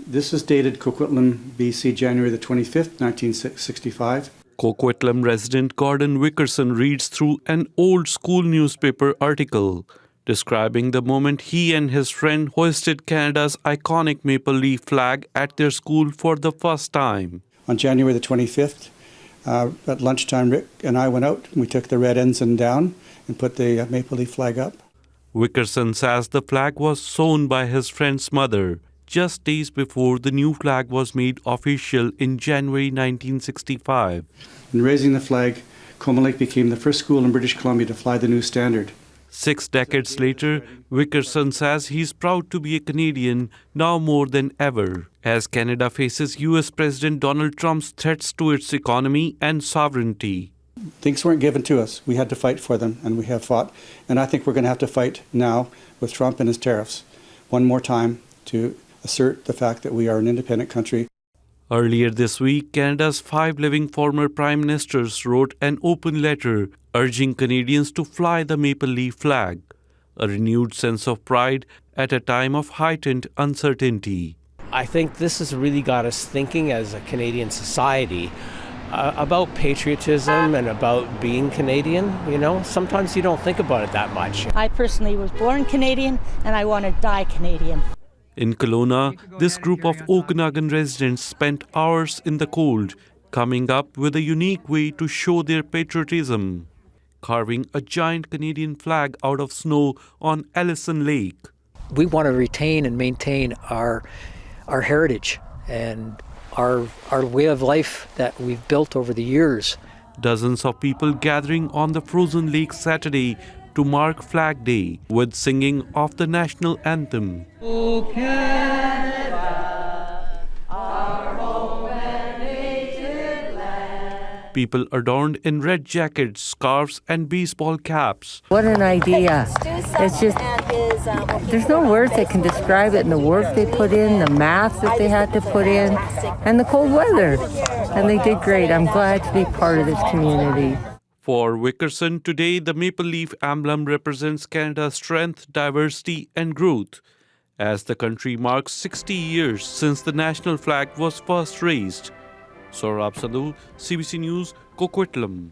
This is dated Coquitlam, BC, January the 25th, 1965. Coquitlam resident Gordon Wickerson reads through an old school newspaper article describing the moment he and his friend hoisted Canada's iconic maple leaf flag at their school for the first time. On January the 25th, at lunchtime, Rick and I went out and we took the red ensign down and put the maple leaf flag up. Wickerson says the flag was sewn by his friend's mother just days before the new flag was made official in January 1965. In raising the flag, Coquitlam Lake became the first school in British Columbia to fly the new standard. 6 decades later, Wickerson says he's proud to be a Canadian now more than ever, as Canada faces US President Donald Trump's threats to its economy and sovereignty. Things weren't given to us. We had to fight for them, and we have fought. And I think we're going to have to fight now with Trump and his tariffs one more time to assert the fact that we are an independent country. Earlier this week, Canada's 5 living former prime ministers wrote an open letter urging Canadians to fly the maple leaf flag, a renewed sense of pride at a time of heightened uncertainty. I think this has really got us thinking as a Canadian society about patriotism and about being Canadian. You know, sometimes you don't think about it that much. I personally was born Canadian and I want to die Canadian. In Kelowna, this group of Okanagan residents spent hours in the cold, coming up with a unique way to show their patriotism, carving a giant Canadian flag out of snow on Ellison Lake. We want to retain and maintain our heritage and our way of life that we've built over the years. Dozens of people gathering on the frozen lake Saturday to mark Flag Day with singing of the national anthem. O Canada, our home and native land. People adorned in red jackets, scarves and baseball caps. What an idea. It's just, there's no words that can describe it, and the work they put in, the math that they had to put in, and the cold weather. And they did great. I'm glad to be part of this community. For Wickerson, today the maple leaf emblem represents Canada's strength, diversity and growth, as the country marks 60 years since the national flag was first raised. Sohrab Sandhu, CBC News, Coquitlam.